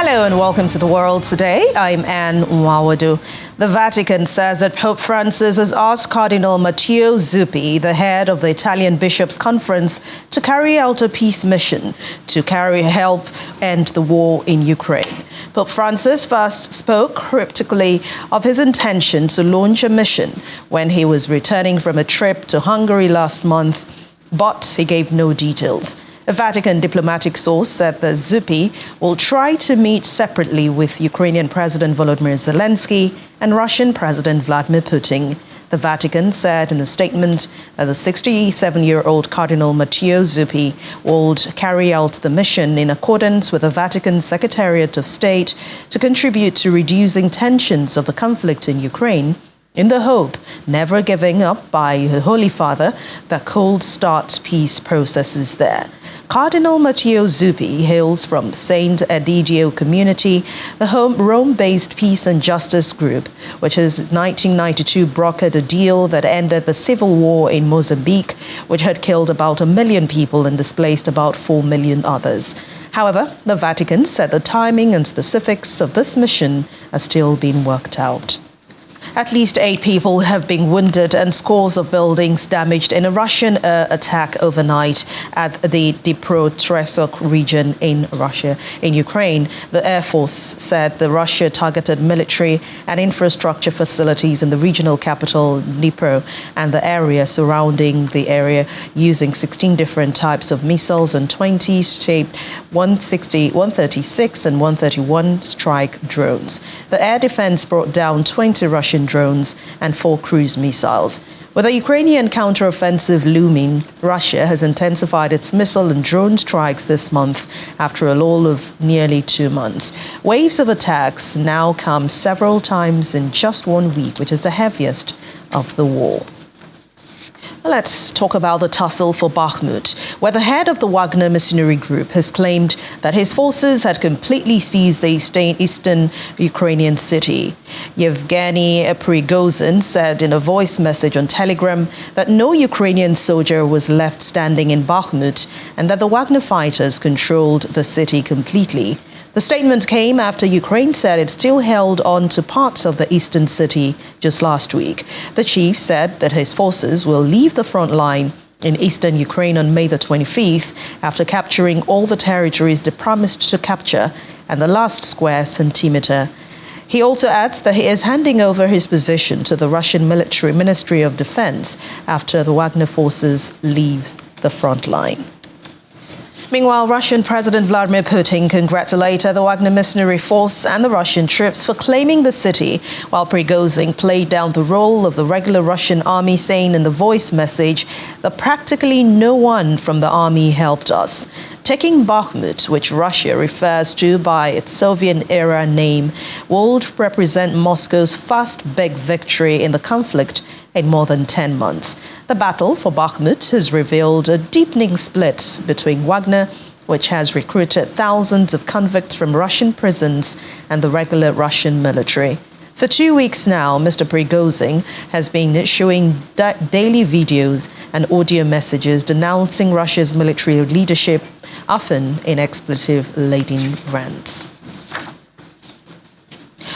Hello and welcome to The World Today. I'm Anne Nwawadu. The Vatican says that Pope Francis has asked Cardinal Matteo Zuppi, the head of the Italian Bishops' Conference, to carry out a peace mission to help end the war in Ukraine. Pope Francis first spoke cryptically of his intention to launch a mission when he was returning from a trip to Hungary last month, but he gave no details. A Vatican diplomatic source said that Zuppi will try to meet separately with Ukrainian President Volodymyr Zelensky and Russian President Vladimir Putin. The Vatican said in a statement that the 67-year-old Cardinal Matteo Zuppi will carry out the mission in accordance with the Vatican Secretariat of State to contribute to reducing tensions of the conflict in Ukraine, in the hope, never giving up by the Holy Father, that cold start peace processes there. Cardinal Matteo Zuppi hails from Saint Egidio community, the Rome-based peace and justice group, which has in 1992 brokered a deal that ended the civil war in Mozambique, which had killed about 1 million people and displaced about 4 million others. However, the Vatican said the timing and specifics of this mission are still being worked out. At least 8 people have been wounded and scores of buildings damaged in a Russian attack overnight at the Dnipropetrovsk region in Ukraine. The Air Force said the Russia targeted military and infrastructure facilities in the regional capital, Dnipro, and the area surrounding the area using 16 different types of missiles and 20 shaped 160, 136 and 131 strike drones. The air defense brought down 20 Russian drones and 4 cruise missiles. With the Ukrainian counteroffensive looming, Russia has intensified its missile and drone strikes this month after a lull of nearly 2 months. Waves of attacks now come several times in just 1 week, which is the heaviest of the war. Let's talk about the tussle for Bakhmut, where the head of the Wagner mercenary group has claimed that his forces had completely seized the eastern Ukrainian city. Yevgeny Prigozhin said in a voice message on Telegram that no Ukrainian soldier was left standing in Bakhmut and that the Wagner fighters controlled the city completely. The statement came after Ukraine said it still held on to parts of the eastern city just last week. The chief said that his forces will leave the front line in eastern Ukraine on May the 25th after capturing all the territories they promised to capture and the last square centimeter. He also adds that he is handing over his position to the Russian military Ministry of Defense after the Wagner forces leave the front line. Meanwhile, Russian President Vladimir Putin congratulated the Wagner mercenary force and the Russian troops for claiming the city, while Prigozhin played down the role of the regular Russian army, saying in the voice message that practically no one from the army helped us. Taking Bakhmut, which Russia refers to by its Soviet-era name, would represent Moscow's first big victory in the conflict in more than 10 months. The battle for Bakhmut has revealed a deepening split between Wagner, which has recruited thousands of convicts from Russian prisons, and the regular Russian military. For 2 weeks now, Mr. Prigozhin has been issuing daily videos and audio messages denouncing Russia's military leadership, often in expletive-laden rants.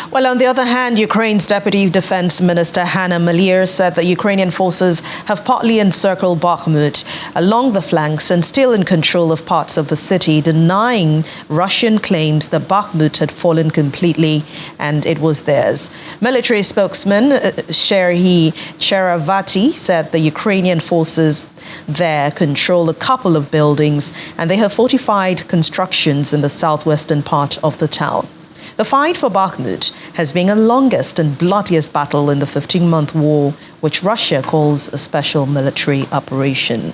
Well, on the other hand, Ukraine's Deputy Defense Minister Hanna Maliar said that Ukrainian forces have partly encircled Bakhmut along the flanks and still in control of parts of the city, denying Russian claims that Bakhmut had fallen completely and it was theirs. Military spokesman Serhiy Cheravati said the Ukrainian forces there control a couple of buildings and they have fortified constructions in the southwestern part of the town. The fight for Bakhmut has been the longest and bloodiest battle in the 15-month war, which Russia calls a special military operation.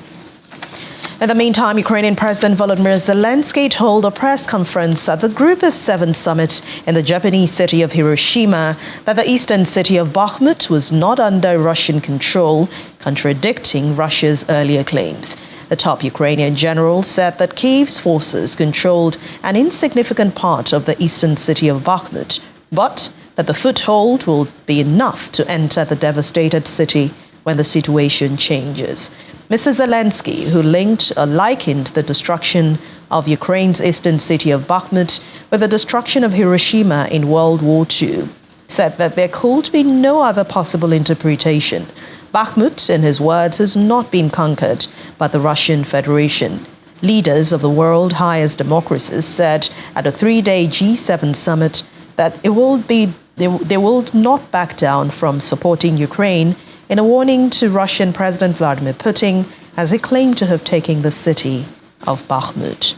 In the meantime, Ukrainian President Volodymyr Zelensky told a press conference at the Group of 7 summit in the Japanese city of Hiroshima that the eastern city of Bakhmut was not under Russian control, contradicting Russia's earlier claims. The top Ukrainian general said that Kyiv's forces controlled an insignificant part of the eastern city of Bakhmut, but that the foothold will be enough to enter the devastated city when the situation changes. Mr. Zelensky, who likened the destruction of Ukraine's eastern city of Bakhmut with the destruction of Hiroshima in World War II, said that there could be no other possible interpretation. Bakhmut, in his words, has not been conquered by the Russian Federation. Leaders of the world's highest democracies said at a 3-day G7 summit that they will not back down from supporting Ukraine, in a warning to Russian President Vladimir Putin as he claimed to have taken the city of Bakhmut.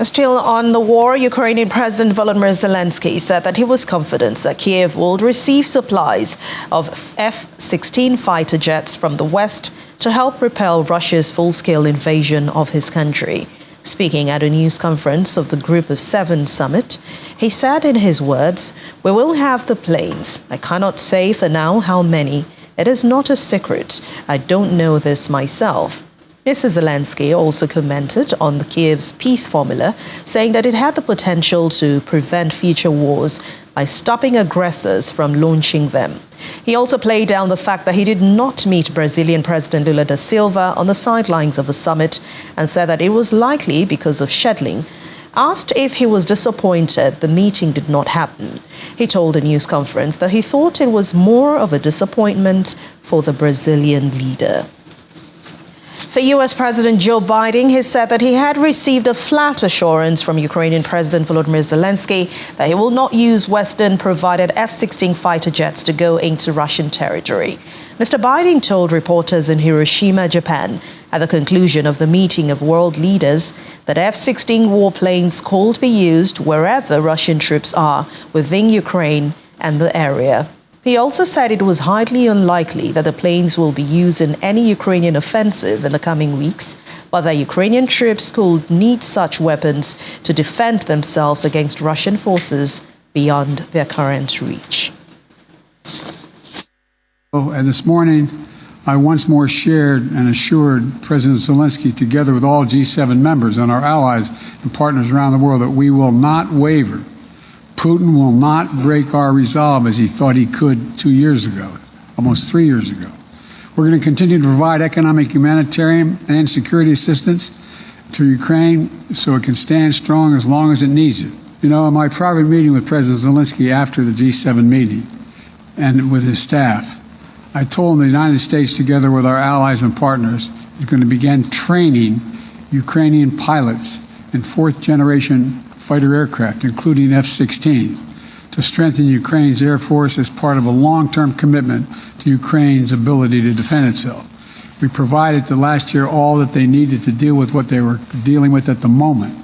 Still on the war, Ukrainian President Volodymyr Zelensky said that he was confident that Kiev would receive supplies of F-16 fighter jets from the West to help repel Russia's full-scale invasion of his country. Speaking at a news conference of the Group of Seven summit, he said in his words, "We will have the planes. I cannot say for now how many. It is not a secret. I don't know this myself." Mr. Zelensky also commented on the Kiev's peace formula, saying that it had the potential to prevent future wars by stopping aggressors from launching them. He also played down the fact that he did not meet Brazilian President Lula da Silva on the sidelines of the summit and said that it was likely because of scheduling. Asked if he was disappointed the meeting did not happen, he told a news conference that he thought it was more of a disappointment for the Brazilian leader. For U.S. President Joe Biden, he said that he had received a flat assurance from Ukrainian President Volodymyr Zelensky that he will not use Western-provided F-16 fighter jets to go into Russian territory. Mr. Biden told reporters in Hiroshima, Japan, at the conclusion of the meeting of world leaders that F-16 warplanes could be used wherever Russian troops are within Ukraine and the area. He also said it was highly unlikely that the planes will be used in any Ukrainian offensive in the coming weeks, but that Ukrainian troops could need such weapons to defend themselves against Russian forces beyond their current reach. And this morning, I once more shared and assured President Zelensky, together with all G7 members and our allies and partners around the world, that we will not waver. Putin will not break our resolve as he thought he could 2 years ago, almost 3 years ago. We're going to continue to provide economic, humanitarian, and security assistance to Ukraine so it can stand strong as long as it needs it. You know, in my private meeting with President Zelensky after the G7 meeting and with his staff, I told him the United States, together with our allies and partners, is going to begin training Ukrainian pilots in fourth-generation fighter aircraft, including F-16s, to strengthen Ukraine's Air Force as part of a long-term commitment to Ukraine's ability to defend itself. We provided the last year all that they needed to deal with what they were dealing with at the moment.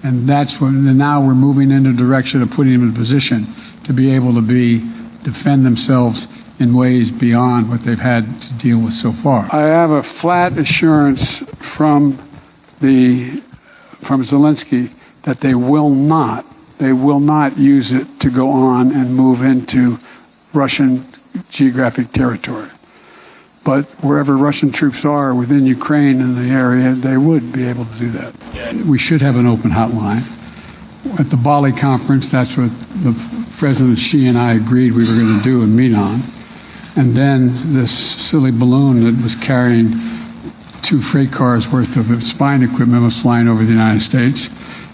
And that's when now we're moving in the direction of putting them in a position to be able to defend themselves in ways beyond what they've had to deal with so far. I have a flat assurance from Zelensky that they will not use it to go on and move into Russian geographic territory. But wherever Russian troops are within Ukraine and the area, they would be able to do that. We should have an open hotline. At the Bali conference, that's what the President Xi and I agreed we were going to do and meet on. And then this silly balloon that was carrying 2 freight cars worth of spine equipment was flying over the United States,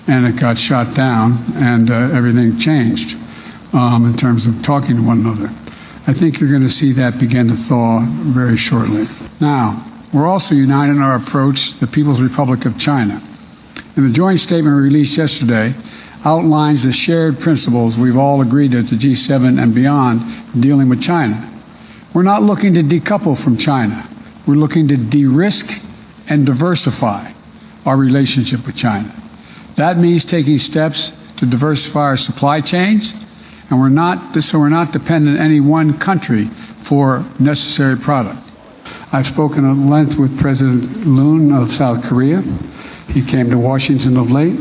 and it got shot down, and everything changed in terms of talking to one another. I think you're going to see that begin to thaw very shortly. Now, we're also united in our approach to the People's Republic of China. And the joint statement released yesterday outlines the shared principles we've all agreed at the G7 and beyond in dealing with China. We're not looking to decouple from China. We're looking to de-risk and diversify our relationship with China. That means taking steps to diversify our supply chains, and we're not dependent on any one country for necessary product. I've spoken at length with President Moon of South Korea. He came to Washington of late.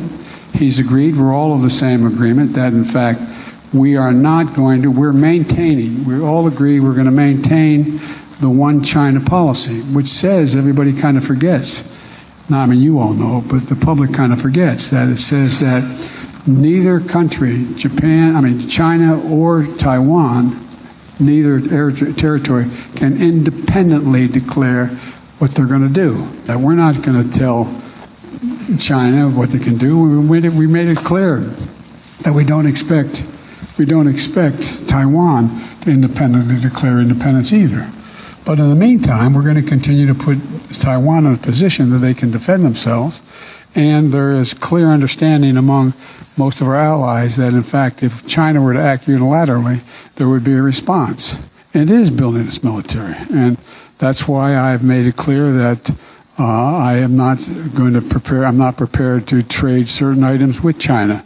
He's agreed, we're all of the same agreement, that in fact we all agree we're going to maintain the one China policy, which says, everybody kind of forgets, now, I mean, you all know, but the public kind of forgets that it says that neither country, China or Taiwan, neither territory can independently declare what they're going to do. That we're not going to tell China what they can do. We made it clear that we don't expect Taiwan to independently declare independence either. But in the meantime, we're going to continue to put Taiwan in a position that they can defend themselves. And there is clear understanding among most of our allies that, in fact, if China were to act unilaterally, there would be a response. It is building its military. And that's why I've made it clear that I'm not prepared to trade certain items with China.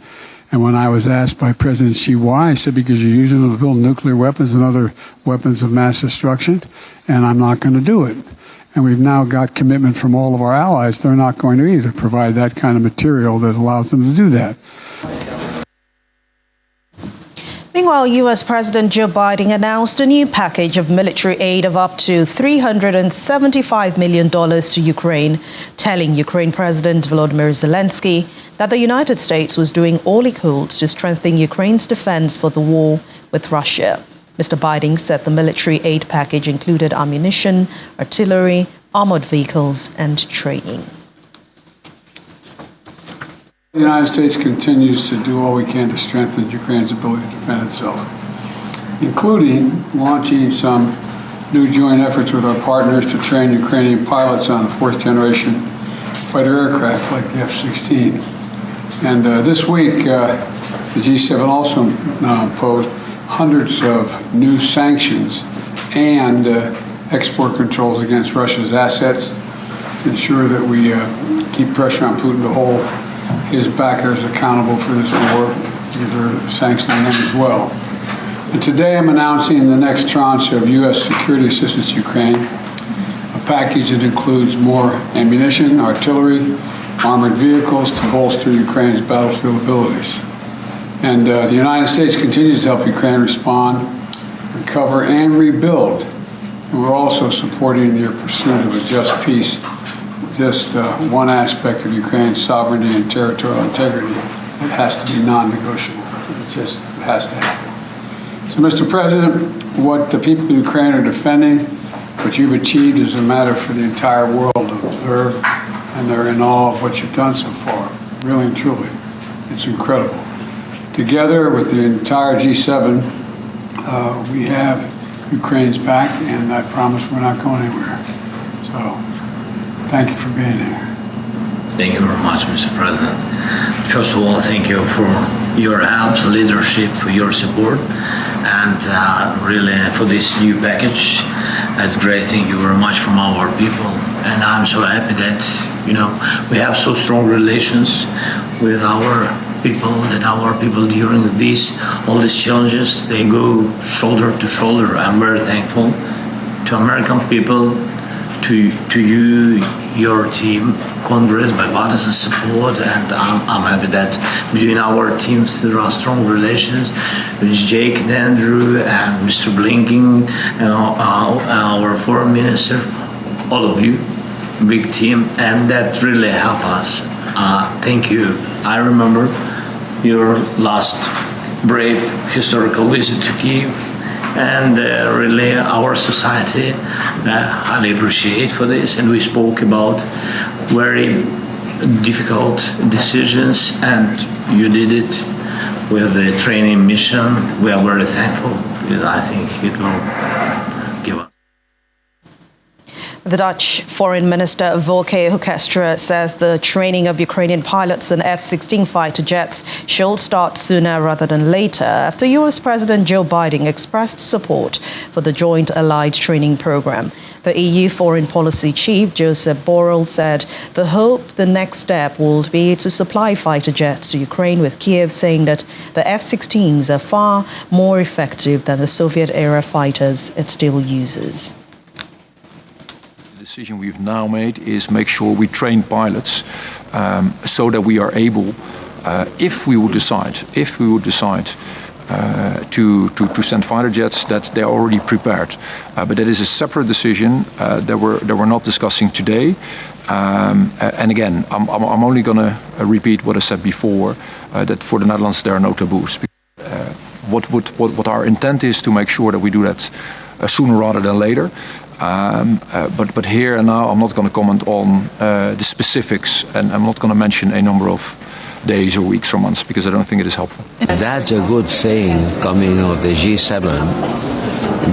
And when I was asked by President Xi why, I said, because you're using them to build nuclear weapons and other weapons of mass destruction, and I'm not going to do it. And we've now got commitment from all of our allies. They're not going to either provide that kind of material that allows them to do that. Meanwhile, U.S. President Joe Biden announced a new package of military aid of up to $375 million to Ukraine, telling Ukraine President Volodymyr Zelensky that the United States was doing all it could to strengthen Ukraine's defense for the war with Russia. Mr. Biden said the military aid package included ammunition, artillery, armored vehicles, and training. The United States continues to do all we can to strengthen Ukraine's ability to defend itself, including launching some new joint efforts with our partners to train Ukrainian pilots on fourth-generation fighter aircraft like the F-16. And this week, the G7 also imposed hundreds of new sanctions and export controls against Russia's assets to ensure that we keep pressure on Putin to hold his backers accountable for this war, either sanctioning them as well. And today I'm announcing the next tranche of U.S. security assistance to Ukraine, a package that includes more ammunition, artillery, armored vehicles to bolster Ukraine's battlefield abilities. And the United States continues to help Ukraine respond, recover, and rebuild. And we're also supporting your pursuit of a just peace, just one aspect of Ukraine's sovereignty and territorial integrity that has to be non-negotiable. It just has to happen. So, Mr. President, what the people of Ukraine are defending, what you've achieved is a matter for the entire world to observe, and they're in awe of what you've done so far, really and truly. It's incredible. Together with the entire G7, we have Ukraine's back, and I promise we're not going anywhere. So, thank you for being here. Thank you very much, Mr. President. First of all, thank you for your help, leadership, for your support, and really for this new package. That's great. Thank you very much from our people. And I'm so happy that, we have so strong relations with our people, that our people during all these challenges, they go shoulder to shoulder. I'm very thankful to American people, to you, your team, Congress, bipartisan support, and I'm happy that between our teams there are strong relations with Jake and Andrew and Mr. Blinken and our foreign minister, all of you, big team, and that really helped us. Thank you. I remember your last brave historical visit to Kyiv, and really our society highly appreciate for this, and we spoke about very difficult decisions, and you did it with the training mission. We are very thankful. I think it will give us. The Dutch Foreign Minister Volker Hoekstra says the training of Ukrainian pilots in F-16 fighter jets should start sooner rather than later after U.S. President Joe Biden expressed support for the Joint Allied Training Program. The EU Foreign Policy Chief, Joseph Borrell, said the next step would be to supply fighter jets to Ukraine, with Kiev saying that the F-16s are far more effective than the Soviet-era fighters it still uses. The decision we've now made is make sure we train pilots so that we are able, if we would decide to send fighter jets, that they're already prepared. But that is a separate decision that we're not discussing today. And again, I'm only going to repeat what I said before, that for the Netherlands there are no taboos. what our intent is to make sure that we do that sooner rather than later. But here and now, I'm not going to comment on the specifics, and I'm not going to mention a number of days or weeks or months, because I don't think it is helpful. That's a good thing coming of the G7,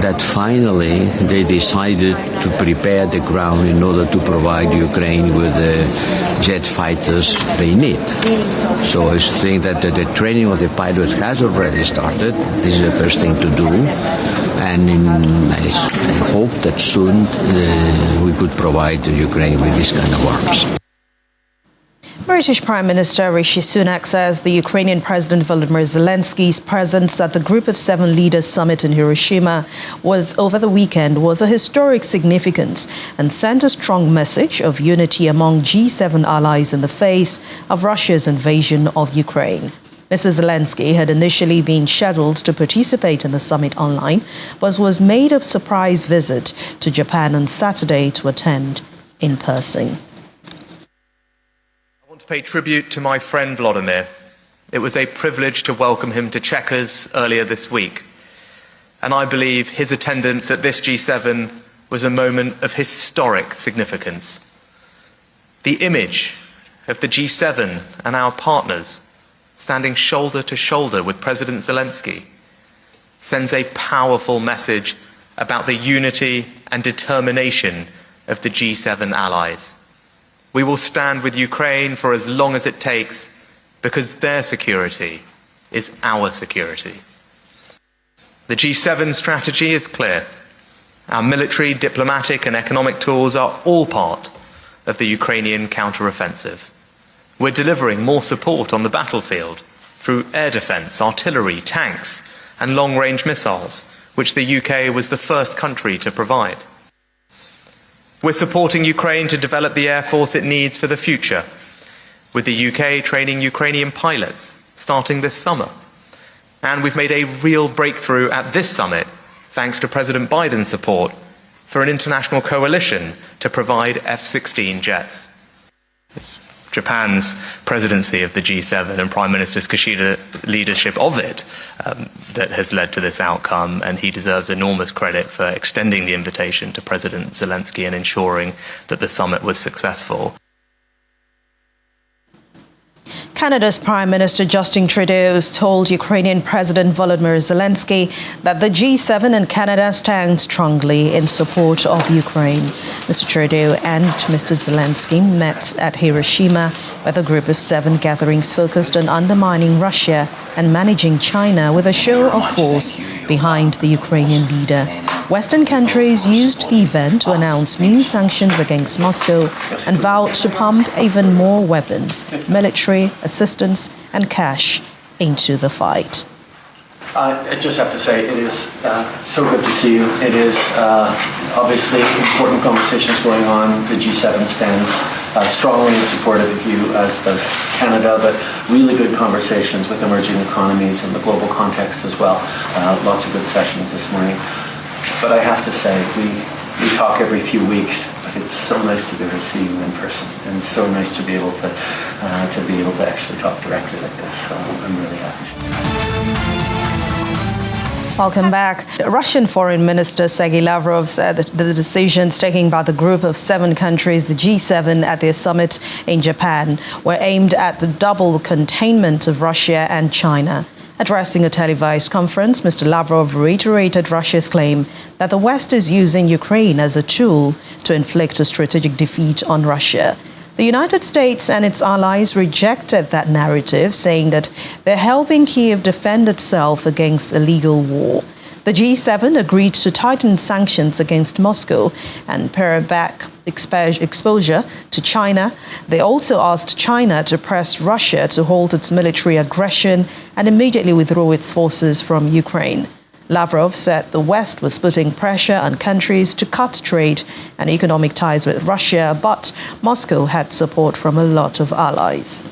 that finally they decided to prepare the ground in order to provide Ukraine with the jet fighters they need. So I think that the training of the pilots has already started. This is the first thing to do. And I hope that soon we could provide Ukraine with this kind of arms. British Prime Minister Rishi Sunak says the Ukrainian President Volodymyr Zelensky's presence at the Group of Seven Leaders Summit in Hiroshima over the weekend was a historic significance and sent a strong message of unity among G7 allies in the face of Russia's invasion of Ukraine. Mr. Zelensky had initially been scheduled to participate in the summit online, but was made a surprise visit to Japan on Saturday to attend in person. Pay tribute to my friend Vladimir. It was a privilege to welcome him to Chequers earlier this week. And I believe his attendance at this G7 was a moment of historic significance. The image of the G7 and our partners standing shoulder to shoulder with President Zelensky sends a powerful message about the unity and determination of the G7 allies. We will stand with Ukraine for as long as it takes, because their security is our security. The G7 strategy is clear. Our military, diplomatic and economic tools are all part of the Ukrainian counter-offensive. We're delivering more support on the battlefield through air defence, artillery, tanks and long-range missiles, which the UK was the first country to provide. We're supporting Ukraine to develop the air force it needs for the future, with the UK training Ukrainian pilots starting this summer. And we've made a real breakthrough at this summit, thanks to President Biden's support for an international coalition to provide F-16 jets. It's Japan's presidency of the G7 and Prime Minister Kishida's leadership of it that has led to this outcome, and he deserves enormous credit for extending the invitation to President Zelensky and ensuring that the summit was successful. Canada's Prime Minister Justin Trudeau told Ukrainian President Volodymyr Zelensky that the G7 and Canada stand strongly in support of Ukraine. Mr. Trudeau and Mr. Zelensky met at Hiroshima, where the Group of Seven gatherings focused on undermining Russia and managing China with a show of force behind the Ukrainian leader. Western countries used the event to announce new sanctions against Moscow and vowed to pump even more weapons, military assistance and cash into the fight. I just have to say it is so good to see you. It is obviously important conversations going on. The G7 stands strongly in support of you, as does Canada, but really good conversations with emerging economies in the global context as well. Lots of good sessions this morning. But I have to say, we talk every few weeks, but it's so nice to be able to see you in person, and so nice to be able to actually talk directly like this. So I'm really happy. Welcome back. Russian Foreign Minister Sergei Lavrov said that the decisions taken by the Group of Seven countries, the G7, at their summit in Japan were aimed at the double containment of Russia and China. Addressing a televised conference, Mr. Lavrov reiterated Russia's claim that the West is using Ukraine as a tool to inflict a strategic defeat on Russia. The United States and its allies rejected that narrative, saying that they're helping Kyiv defend itself against illegal war. The G7 agreed to tighten sanctions against Moscow and pare back exposure to China. They also asked China to press Russia to halt its military aggression and immediately withdraw its forces from Ukraine. Lavrov said the West was putting pressure on countries to cut trade and economic ties with Russia, but Moscow had support from a lot of allies.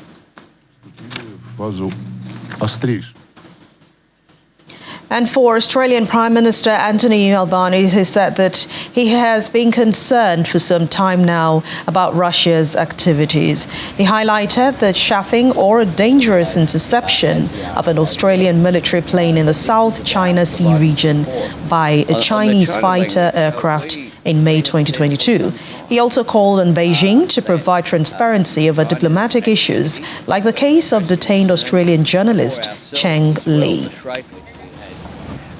And for Australian Prime Minister Anthony Albanese, he said that he has been concerned for some time now about Russia's activities. He highlighted the chaffing or a dangerous interception of an Australian military plane in the South China Sea region by a Chinese fighter aircraft in May 2022. He also called on Beijing to provide transparency over diplomatic issues, like the case of detained Australian journalist Cheng Li.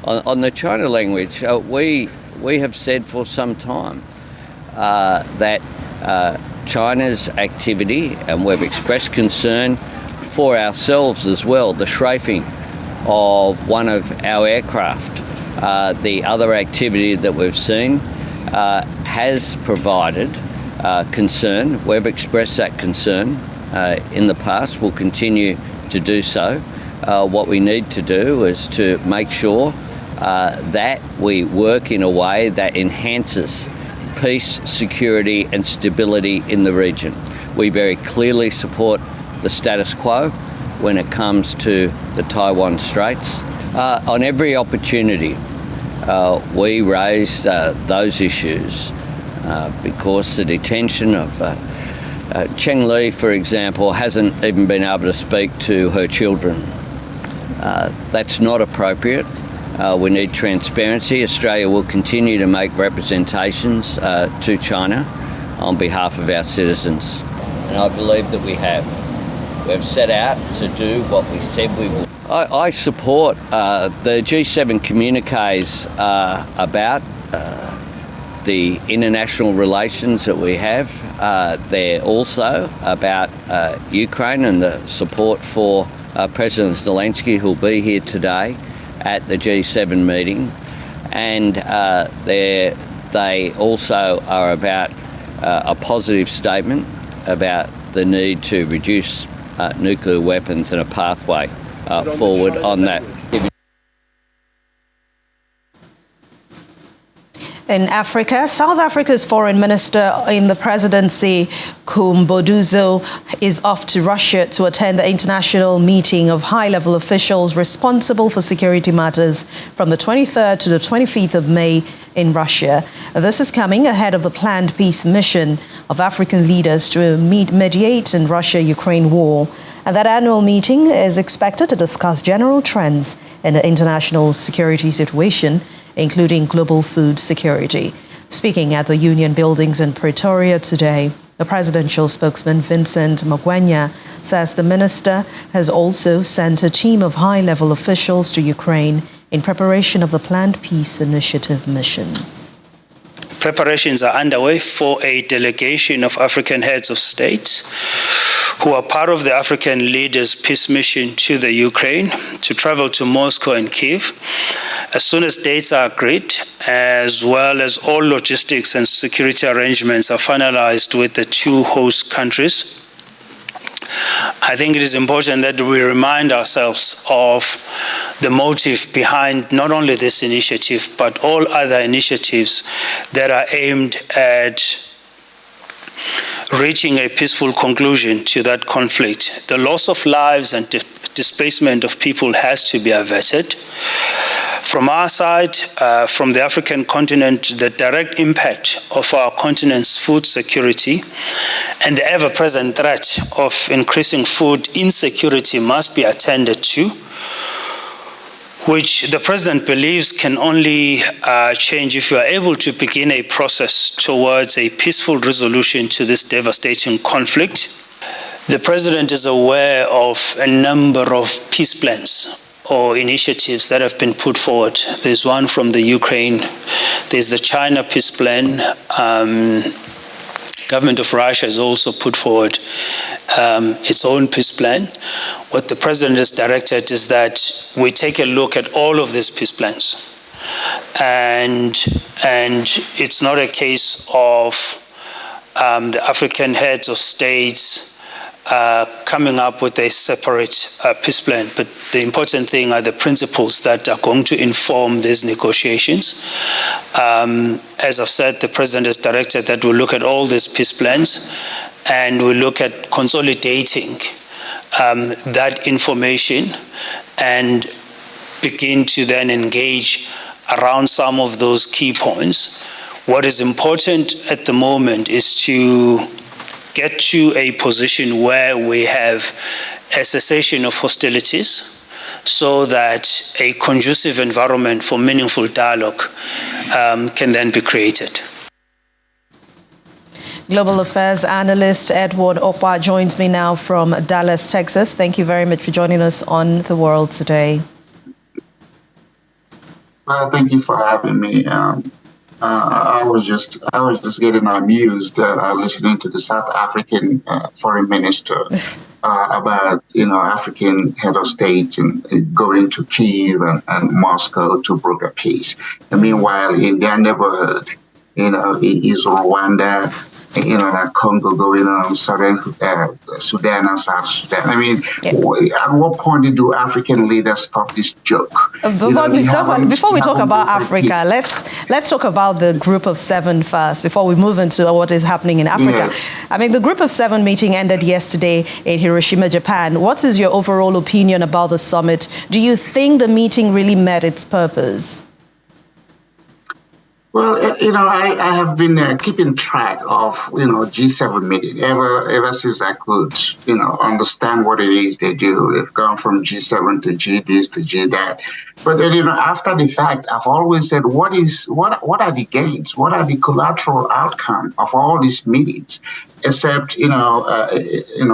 On the China language, we have said for some time that China's activity, and we've expressed concern for ourselves as well, the strafing of one of our aircraft, the other activity that we've seen has provided concern. We've expressed that concern in the past. We'll continue to do so. What we need to do is to make sure that we work in a way that enhances peace, security and stability in the region. We very clearly support the status quo when it comes to the Taiwan Straits. On every opportunity, we raise those issues because the detention of Cheng Li, for example, hasn't even been able to speak to her children. That's not appropriate. We need transparency. Australia will continue to make representations to China on behalf of our citizens. And I believe that we have. We've set out to do what we said we would. I support the G7 communiques about the international relations that we have. They're also about Ukraine and the support for President Zelensky, who'll be here today at the G7 meeting, and they also are about a positive statement about the need to reduce nuclear weapons and a pathway forward on that. In Africa, South Africa's foreign minister in the presidency, Khumbudzo, is off to Russia to attend the international meeting of high-level officials responsible for security matters from the 23rd to the 25th of May in Russia. This is coming ahead of the planned peace mission of African leaders to mediate in Russia-Ukraine war. And that annual meeting is expected to discuss general trends in the international security situation, including global food security. Speaking at the Union Buildings in Pretoria today, the presidential spokesman Vincent Magwenya says the minister has also sent a team of high-level officials to Ukraine in preparation of the planned peace initiative mission. Preparations are underway for a delegation of African heads of state who are part of the African leaders' peace mission to the Ukraine to travel to Moscow and Kyiv. As soon as dates are agreed, as well as all logistics and security arrangements are finalized with the two host countries, I think it is important that we remind ourselves of the motive behind not only this initiative, but all other initiatives that are aimed at reaching a peaceful conclusion to that conflict. The loss of lives and displacement of people has to be averted. From our side, from the African continent, the direct impact of our continent's food security and the ever-present threat of increasing food insecurity must be attended to, which the President believes can only change if you are able to begin a process towards a peaceful resolution to this devastating conflict. The President is aware of a number of peace plans or initiatives that have been put forward. There's one from the Ukraine, there's the China peace plan. Government of Russia has also put forward its own peace plan. What the President has directed is that we take a look at all of these peace plans. And it's not a case of the African heads of states coming up with a separate peace plan, but the important thing are the principles that are going to inform these negotiations. As I've said, the President has directed that we'll look at all these peace plans and we'll look at consolidating that information and begin to then engage around some of those key points. What is important at the moment is to get to a position where we have a cessation of hostilities, so that a conducive environment for meaningful dialogue can then be created. Global Affairs analyst Edward Okpa joins me now from Dallas, Texas. Thank you very much for joining us on The World Today. Well, thank you for having me. I was just getting amused listening to the South African foreign minister about African head of state and going to Kyiv and Moscow to broker peace. And meanwhile, in their neighborhood, is Rwanda, like Congo going on, Southern Sudan and South Sudan. I mean, at what point do African leaders stop this joke? Before we talk about Africa, let's talk about the Group of Seven first, before we move into what is happening in Africa. Yes. I mean, the Group of Seven meeting ended yesterday in Hiroshima, Japan. What is your overall opinion about the summit? Do you think the meeting really met its purpose? Well, I have been keeping track of, G7 meeting ever since I could, understand what it is they do. They've gone from G7 to G this to G that. But then, after the fact, I've always said, what are the gains? What are the collateral outcome of all these meetings? Except,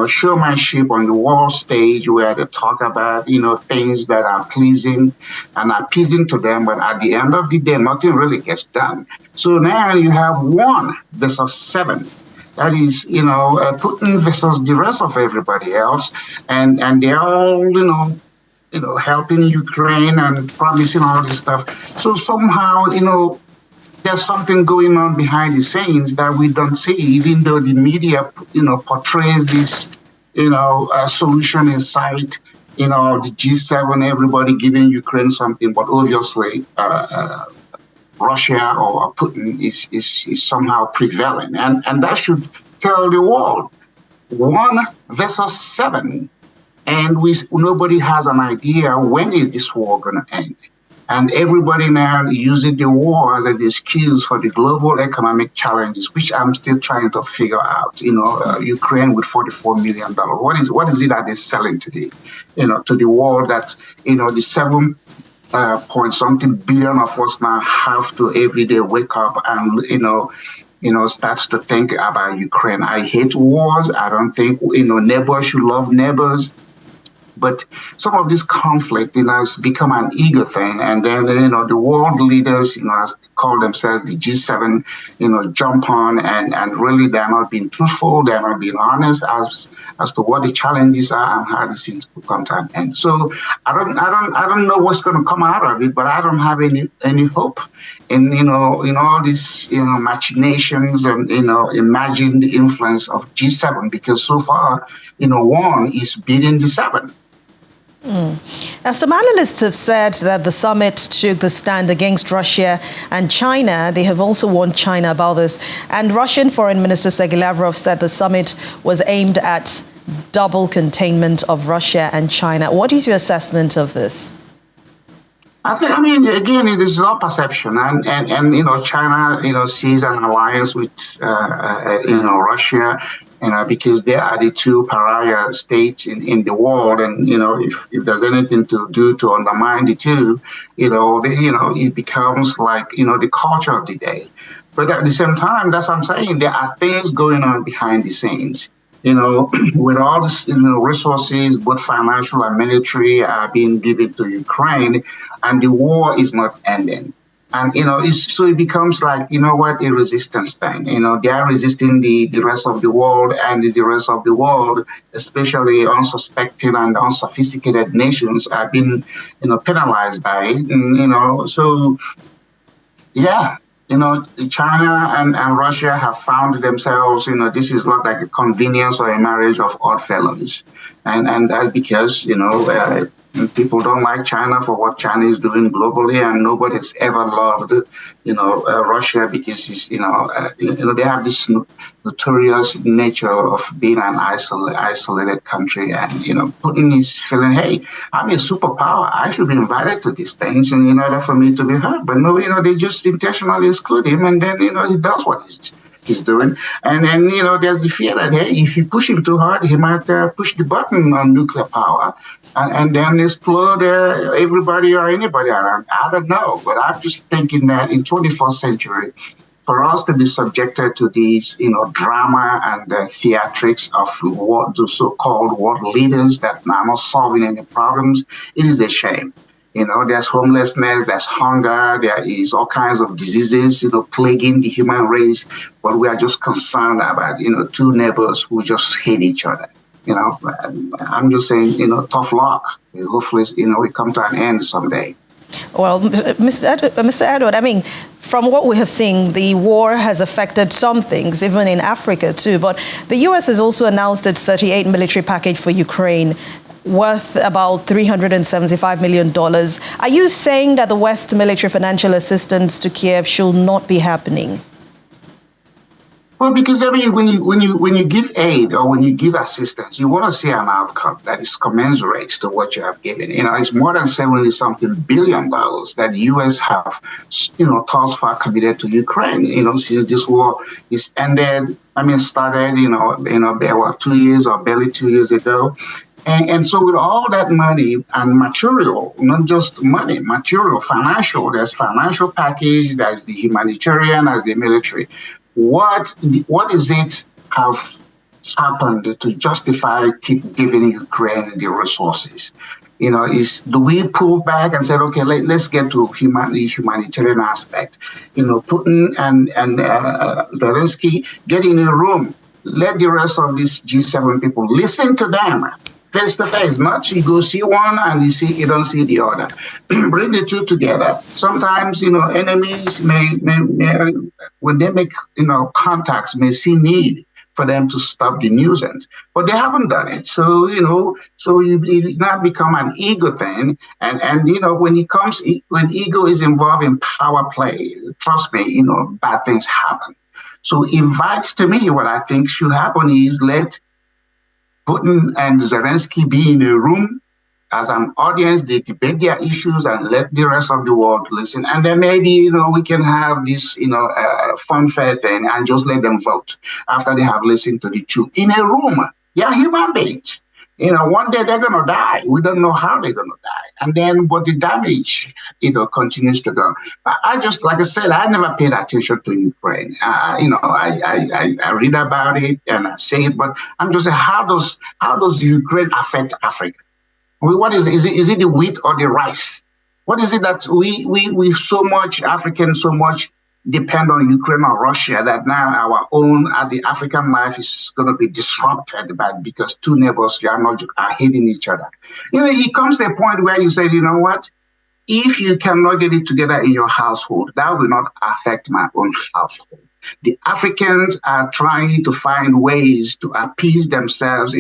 showmanship on the world stage where they talk about, things that are pleasing and appeasing to them. But at the end of the day, nothing really gets done. So now you have 1 versus 7. That is, Putin versus the rest of everybody else. And they're all, helping Ukraine and promising all this stuff. So somehow, there's something going on behind the scenes that we don't see, even though the media, portrays this, solution in sight, the G7, everybody giving Ukraine something, but obviously Russia or Putin is somehow prevailing. And that should tell the world 1 versus 7. And nobody has an idea when is this war going to end. And everybody now using the war as an excuse for the global economic challenges, which I'm still trying to figure out. Ukraine with $44 million. What is it that they're selling to the world that, the 7 point something billion of us now have to every day wake up and, starts to think about Ukraine. I hate wars. I don't think, neighbors should love neighbors. But some of this conflict, has become an ego thing. And then, the world leaders, as call themselves the G7, jump on and really they're not being truthful. They're not being honest as to what the challenges are and how these things will come to an end. So I don't know what's going to come out of it, but I don't have any hope in, all these, machinations and, imagine the influence of G7, because so far, 1 is beating the 7. Now, some analysts have said that the summit took the stand against Russia and China. They have also warned China about this. And Russian Foreign Minister Sergei Lavrov said the summit was aimed at double containment of Russia and China. What is your assessment of this? Again, it is all perception, and China, sees an alliance with, Russia, because they are the 2 pariah states in the world, and if there's anything to do to undermine the 2, it becomes like the culture of the day. But at the same time, that's what I'm saying. There are things going on behind the scenes. With all these resources, both financial and military, are being given to Ukraine, and the war is not ending. And, so it becomes like, a resistance thing. They are resisting the rest of the world, and the rest of the world, especially unsuspecting and unsophisticated nations, are being, penalized by it. And, so, yeah. China and Russia have found themselves, this is not like a convenience or a marriage of odd fellows. And that's because, And people don't like China for what China is doing globally, and nobody's ever loved, Russia because they have this notorious nature of being an isolated country. And Putin is feeling, hey, I'm a superpower. I should be invited to these things, and in order for me to be heard. But no, they just intentionally exclude him, and then he does what he's doing. And then there's the fear that, hey, if you push him too hard, he might push the button on nuclear power and then explode everybody or anybody around. I don't know, but I'm just thinking that in 21st century, for us to be subjected to these, drama and theatrics of what the so-called world leaders that are not solving any problems, it is a shame. There's homelessness, there's hunger, there is all kinds of diseases, plaguing the human race. But we are just concerned about, two neighbors who just hate each other. I'm just saying, tough luck. Hopefully, we come to an end someday. Well, Mr. Edward, I mean, from what we have seen, the war has affected some things, even in Africa too. But the U.S. has also announced its 38 military package for Ukraine, worth about $375 million. Are you saying that the West's military financial assistance to Kiev should not be happening? Well, because when you give aid or when you give assistance, you want to see an outcome that is commensurate to what you have given. It's more than $70-something billion that the U.S. have, thus far committed to Ukraine. Since this war is ended. Started. About 2 years or barely 2 years ago. And so with all that money and material, not just money, material, financial, there's financial package, there's the humanitarian, there's the military. What is it have happened to justify keep giving Ukraine the resources? Do we pull back and say, okay, let's get to the humanitarian aspect? Putin and Zelensky get in a room, let the rest of these G7 people listen to them. Face to face, not you go see one and you don't see the other. Bring the two together. Sometimes, enemies may when they make, contacts, may see need for them to stop the nuisance, but they haven't done it. So, it now become an ego thing. And when ego is involved in power play, trust me, bad things happen. So to me, what I think should happen is let Putin and Zelensky be in a room as an audience, they debate their issues and let the rest of the world listen. And then maybe, we can have this, funfair thing and just let them vote after they have listened to the truth. In a room, they are human beings. One day they're going to die. We don't know how they're going to die. And then, but the damage, continues to go. I just, like I said, I never paid attention to Ukraine. I read about it and I say it, but I'm just saying, how does Ukraine affect Africa? What is it? Is it the wheat or the rice? What is it that we so much Africans so much depend on Ukraine or Russia that now our own the African life is going to be disrupted because two neighbors are hating each other. It comes to a point where you say, you know what? If you cannot get it together in your household, that will not affect my own household. The Africans are trying to find ways to appease themselves,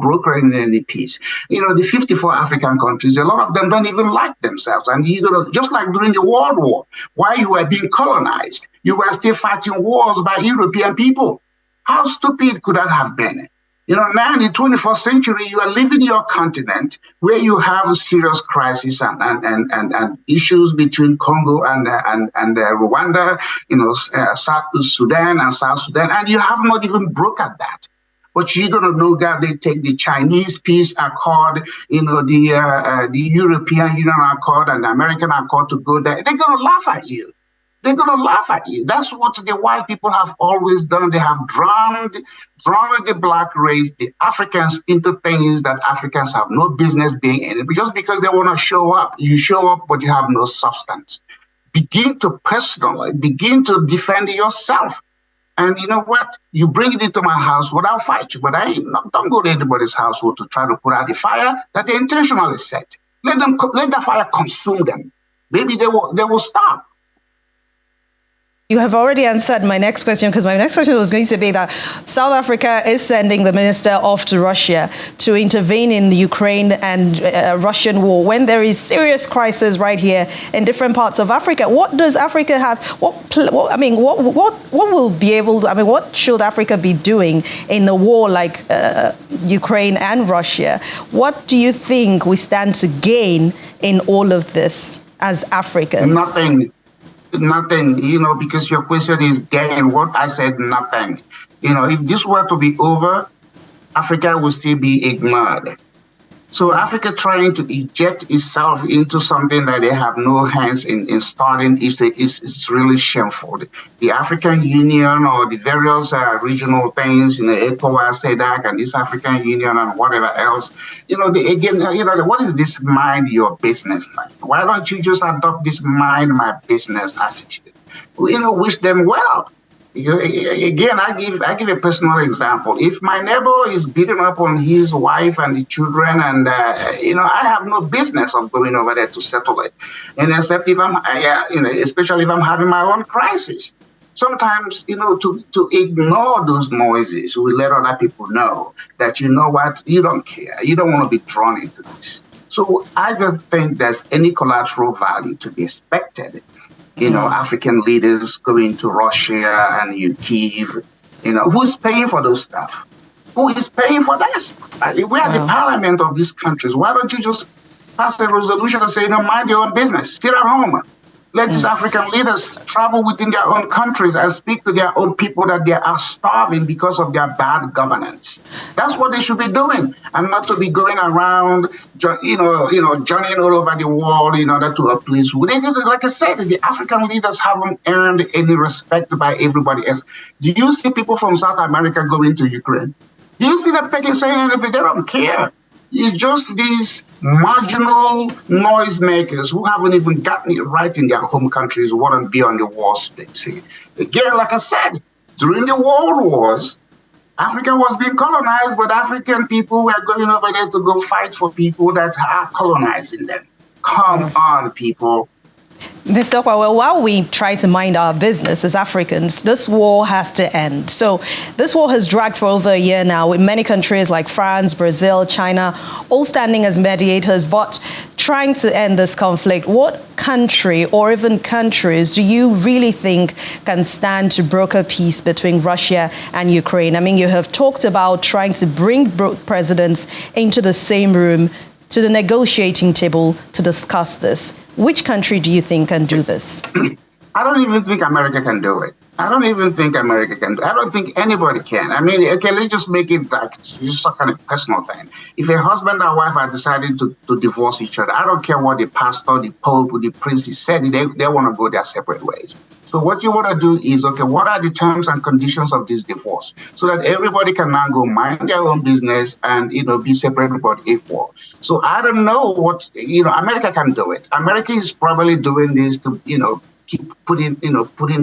brokering any peace. The 54 African countries, a lot of them don't even like themselves. And just like during the World War, while you were being colonized, you were still fighting wars by European people. How stupid could that have been? Now in the 21st century, you are living your continent where you have a serious crisis and issues between Congo and Rwanda, South Sudan and South Sudan, and you have not even brokered that. But you're going to know that they take the Chinese peace accord, the European Union accord and the American accord to go there. They're going to laugh at you. They're going to laugh at you. That's what the white people have always done. They have drowned the black race, the Africans, into things that Africans have no business being in, just because they want to show up. You show up, but you have no substance. Begin to begin to defend yourself. And you know what? You bring it into my house, but I'll fight you. But don't go to anybody's household to try to put out the fire that they intentionally set. Let the fire consume them. Maybe they will stop. You have already answered my next question, because my next question was going to be that South Africa is sending the minister off to Russia to intervene in the Ukraine and Russian war when there is serious crisis right here in different parts of Africa. What does Africa have? What will be able to, what should Africa be doing in a war like Ukraine and Russia? What do you think we stand to gain in all of this as Africans? Nothing, because your question is gain. What I said, nothing. If this were to be over, Africa will still be ignored. So Africa trying to eject itself into something that they have no hands in starting is really shameful. The African Union or the various regional things, ECOWAS, SEDAC, and this African Union and whatever else, what is this mind your business thing? Why don't you just adopt this mind my business attitude? Wish them well. Again, I give a personal example. If my neighbor is beating up on his wife and the children, and I have no business of going over there to settle it, and except if especially if I'm having my own crisis. Sometimes, to ignore those noises, we let other people know that you don't care, you don't want to be drawn into this. So I don't think there's any collateral value to be expected. African leaders going to Russia and Kyiv, who's paying for those stuff? Who is paying for this? We are the parliament of these countries. Why don't you just pass a resolution and say, mind your own business, sit at home. Let these African leaders travel within their own countries and speak to their own people that they are starving because of their bad governance. That's what they should be doing, and not to be going around, journeying all over the world in order to appease. Like I said, the African leaders haven't earned any respect by everybody else. Do you see people from South America going to Ukraine? Do you see them saying anything? They don't care. It's just these marginal noisemakers who haven't even gotten it right in their home countries want to be on the war stage. Again, like I said, during the world wars, Africa was being colonized, but African people were going over there to go fight for people that are colonizing them. Come on, people. Mr. Okwa, while we try to mind our business as Africans, this war has to end. So this war has dragged for over a year now, with many countries like France, Brazil, China, all standing as mediators, but trying to end this conflict. What country or even countries do you really think can stand to broker peace between Russia and Ukraine? You have talked about trying to bring both presidents into the same room, to the negotiating table, to discuss this. Which country do you think can do this? I don't even think America can do it. I don't think anybody can. Let's just make it that just some kind of personal thing. If a husband and wife are deciding to divorce each other, I don't care what the pastor, the pope, or the priest said, they want to go their separate ways. So what you want to do is, what are the terms and conditions of this divorce? So that everybody can now go mind their own business and, be separate but equal. So I don't know what, America can do it. America is probably doing this to, keep putting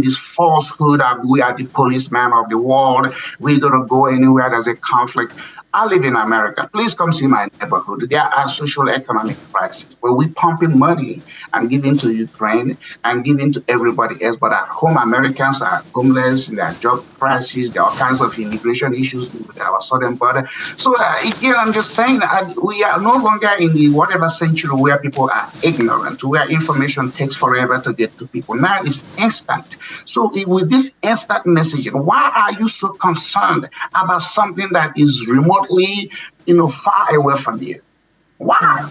this falsehood that we are the policeman of the world. We're going to go anywhere there's a conflict. I live in America. Please come see my neighborhood. There are social economic crises where we're pumping money and giving to Ukraine and giving to everybody else. But at home, Americans are homeless. There are job crises. There are all kinds of immigration issues with our southern border. So again, I'm just saying we are no longer in the whatever century where people are ignorant, where information takes forever to get to people. Now it's instant. So with this instant messaging, why are you so concerned about something that is remotely far away from you? Why?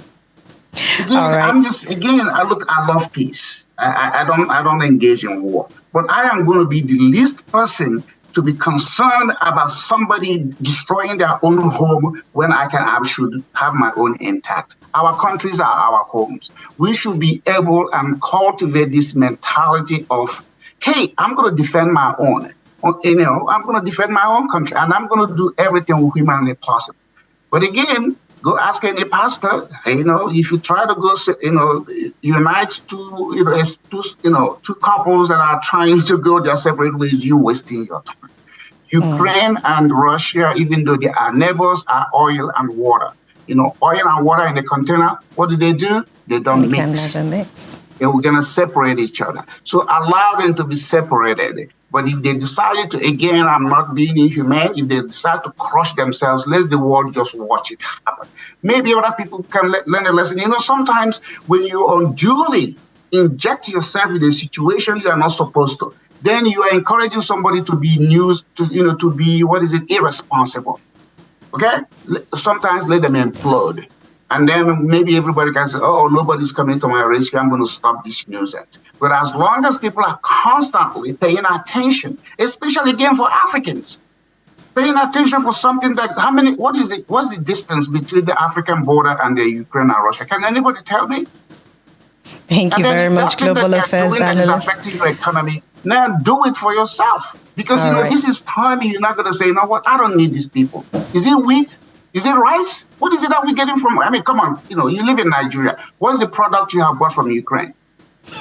Again, I love peace. I don't engage in war. But I am going to be the least person to be concerned about somebody destroying their own home when I should have my own intact. Our countries are our homes. We should be able and cultivate this mentality of, hey, I'm going to defend my own. I'm going to defend my own country, and I'm going to do everything humanly possible. But again, go ask any pastor. If you try to go, unite two couples that are trying to go their separate ways, you're wasting your time. Ukraine and Russia, even though they are neighbors, are oil and water. Oil and water in a container. What do? They don't mix. Can never mix. and we're going to separate each other. So allow them to be separated. But if they decided to, again, I'm not being inhumane, if they decide to crush themselves, let the world just watch it happen. Maybe other people can learn a lesson. You know, sometimes when you unduly inject yourself in a situation you are not supposed to, then you are encouraging somebody to be irresponsible. Okay? Sometimes let them implode. And then maybe everybody can say, oh, nobody's coming to my rescue, I'm going to stop this nuisance. But as long as people are constantly paying attention, especially again for Africans, paying attention for something that, what's the distance between the African border and the Ukraine and Russia? Can anybody tell me? Thank you very much, Global Affairs Analyst. That is affecting your economy. Now do it for yourself. Because, this is time you're not going to say, you know what, I don't need these people. Is it wheat? Is it rice? What is it that we're getting from? I mean, come on, you live in Nigeria. What's the product you have bought from Ukraine?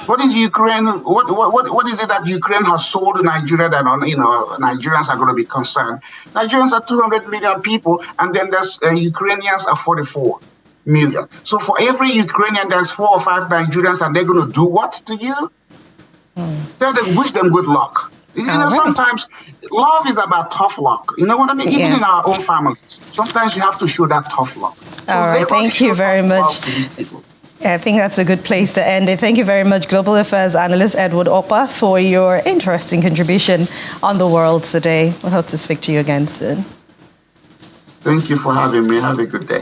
What is Ukraine? What is it that Ukraine has sold to Nigeria that Nigerians are going to be concerned? Nigerians are 200 million people, and then there's Ukrainians are 44 million. So for every Ukrainian, there's 4 or 5 Nigerians, and they're going to do what to you? Tell them, wish them good luck. Sometimes love is about tough luck. You know what I mean? Even in our own families, sometimes you have to show that tough love. So all right, thank you very much. I think that's a good place to end it. Thank you very much, Global Affairs Analyst Edward Opah, for your interesting contribution on the world today. We hope to speak to you again soon. Thank you for having me. Have a good day.